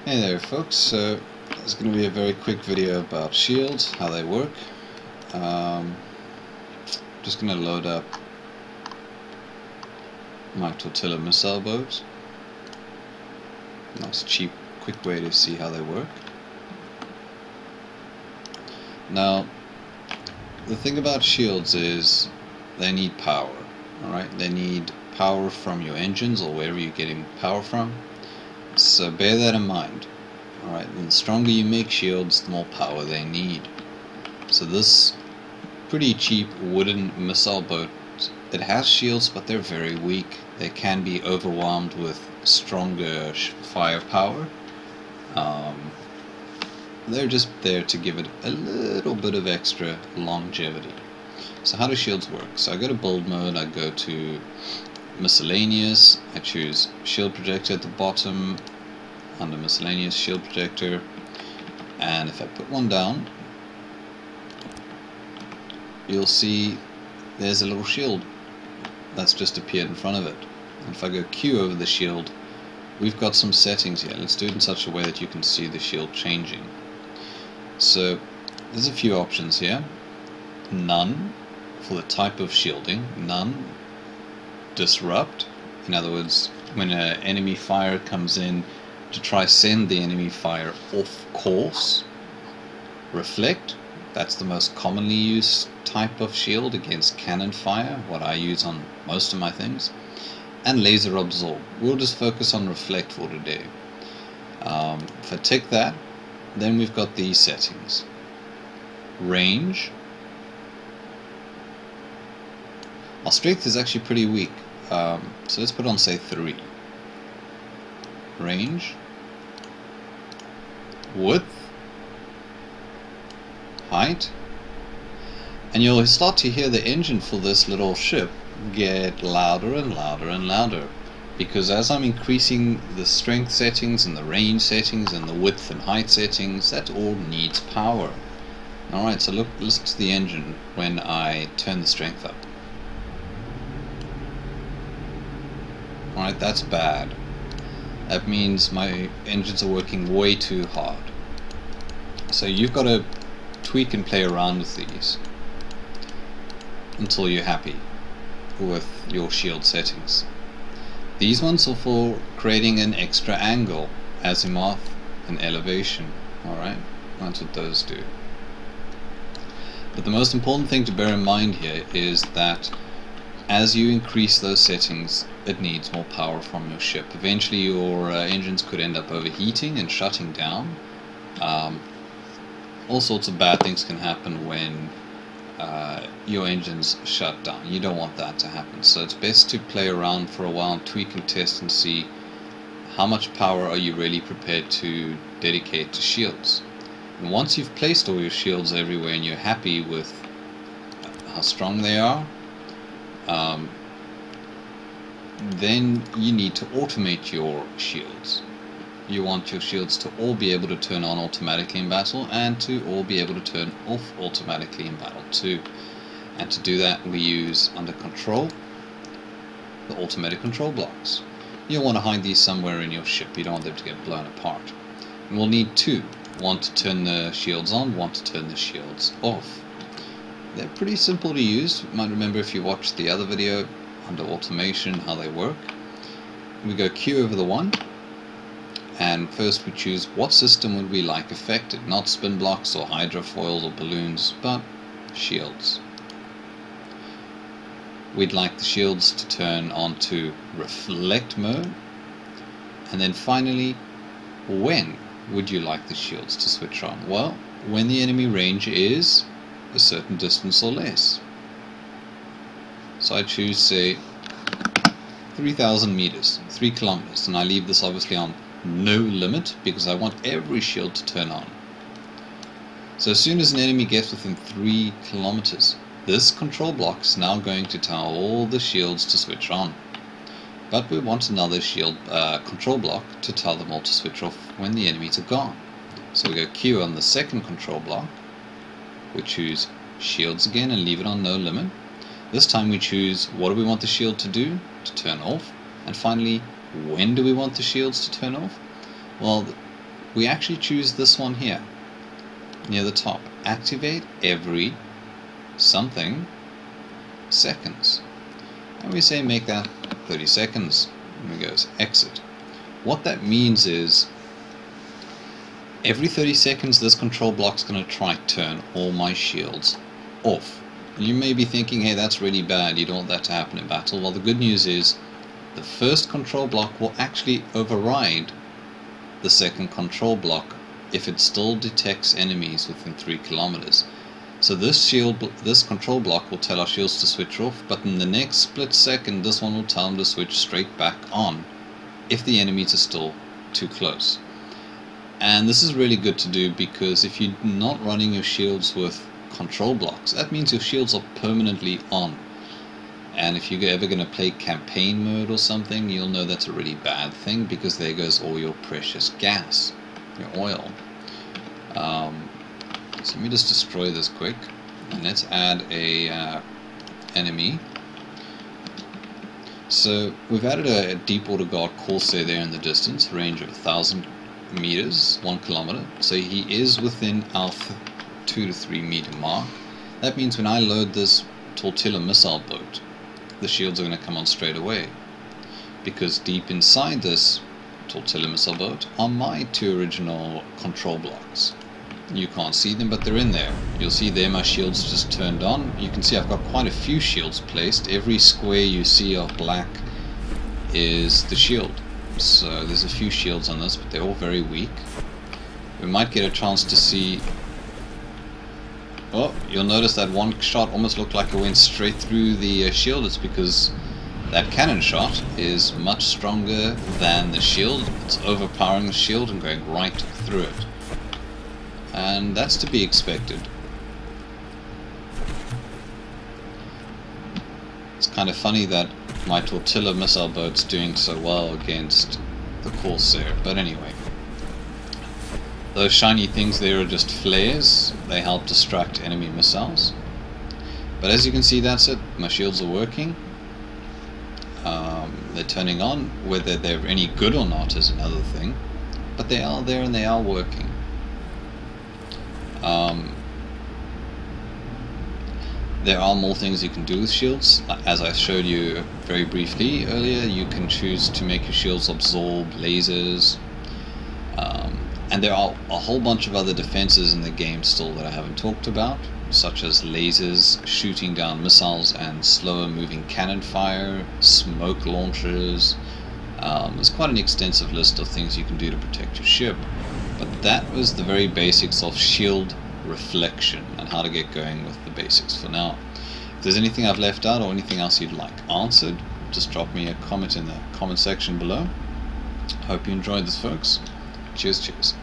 Hey there folks, so it's going to be a very quick video about shields, how they work. Just going to load up my Tortilla missile bows. Nice cheap quick way to see how they work. Now the thing about shields is they need power, alright? They need power from your engines or wherever you're getting power from. So bear that in mind. Alright, and the stronger you make shields, the more power they need. So this pretty cheap wooden missile boat, it has shields, but they're very weak. They can be overwhelmed with stronger firepower. They're just there to give it a little bit of extra longevity. So how do shields work? So I go to build mode, I go to miscellaneous, I choose shield projector at the bottom, under miscellaneous shield projector, and if I put one down, you'll see there's a little shield that's just appeared in front of it. And if I go Q over the shield, we've got some settings here. Let's do it in such a way that you can see the shield changing. So there's a few options here. None for the type of shielding, none. Disrupt, in other words, when an enemy fire comes in, to try send the enemy fire off course. Reflect, that's the most commonly used type of shield against cannon fire, what I use on most of my things. And laser absorb. We'll just focus on reflect for today. If I tick that, then we've got these settings. Range. Our strength is actually pretty weak, so let's put on say 3. Range, width, height, and you'll start to hear the engine for this little ship get louder and louder and louder, because as I'm increasing the strength settings and the range settings and the width and height settings, that all needs power. Alright, so listen to the engine when I turn the strength up. Alright, that's bad. That means my engines are working way too hard. So you've got to tweak and play around with these until you're happy with your shield settings. These ones are for creating an extra angle, azimuth and elevation. Alright, that's what those do. But the most important thing to bear in mind here is that as you increase those settings, it needs more power from your ship. Eventually your engines could end up overheating and shutting down. All sorts of bad things can happen when your engines shut down. You don't want that to happen. So it's best to play around for a while and tweak and test and see how much power are you really prepared to dedicate to shields. And once you've placed all your shields everywhere and you're happy with how strong they are, then you need to automate your shields. You want your shields to all be able to turn on automatically in battle and to all be able to turn off automatically in battle too. And to do that we use under control the automatic control blocks. You'll want to hide these somewhere in your ship. You don't want them to get blown apart. And we'll need 2. One to turn the shields on, one to turn the shields off. They're pretty simple to use. You might remember if you watched the other video under automation how they work. We go Q over the 1, and first we choose what system would we like affected, not spin blocks or hydrofoils or balloons, but shields. We'd like the shields to turn on to reflect mode, and then finally, when would you like the shields to switch on? Well, when the enemy range is a certain distance or less. So I choose, say, 3,000 meters, 3 kilometers, and I leave this obviously on no limit because I want every shield to turn on. So as soon as an enemy gets within 3 kilometers, this control block is now going to tell all the shields to switch on. But we want another shield control block to tell them all to switch off when the enemies are gone. So we go Q on the second control block. We choose shields again and leave it on no limit. This time we choose what do we want the shield to do, to turn off, and finally when do we want the shields to turn off. Well, we actually choose this one here, near the top. Activate every something seconds. And we say make that 30 seconds. And we go exit. What that means is every 30 seconds this control block's going to try to turn all my shields off. And you may be thinking, hey, that's really bad, you don't want that to happen in battle. Well, the good news is the first control block will actually override the second control block if it still detects enemies within 3 kilometers. So this control block will tell our shields to switch off, but in the next split second this one will tell them to switch straight back on if the enemies are still too close. And this is really good to do because if you're not running your shields with control blocks, that means your shields are permanently on. And if you're ever going to play campaign mode or something, you'll know that's a really bad thing because there goes all your precious gas, your oil. So let me just destroy this quick, and let's add a enemy. So we've added a Deepwater Guard Corsair there in the distance, range of 1,000 meters, 1 kilometer. So he is within our 2 to 3 meter mark. That means when I load this Tortilla missile boat, the shields are going to come on straight away, because deep inside this Tortilla missile boat are my 2 original control blocks. You can't see them, but they're in there. You'll see there my shields just turned on. You can see I've got quite a few shields placed. Every square you see of black is the shield. So there's a few shields on this, but they're all very weak. We might get a chance to see... Oh, you'll notice that one shot almost looked like it went straight through the shield. It's because that cannon shot is much stronger than the shield. It's overpowering the shield and going right through it. And that's to be expected. It's kind of funny that my Tortilla missile boat's doing so well against the Corsair, but anyway. Those shiny things there are just flares. They help distract enemy missiles. But as you can see, that's it. My shields are working. They're turning on. Whether they're any good or not is another thing. But they are there and they are working. There are more things you can do with shields. As I showed you very briefly earlier, you can choose to make your shields absorb lasers. And there are a whole bunch of other defenses in the game still that I haven't talked about, such as lasers, shooting down missiles and slower moving cannon fire, smoke launchers. There's quite an extensive list of things you can do to protect your ship. But that was the very basics of shield reflection and how to get going with the basics for now. If there's anything I've left out or anything else you'd like answered, just drop me a comment in the comment section below. Hope you enjoyed this, folks. Cheers.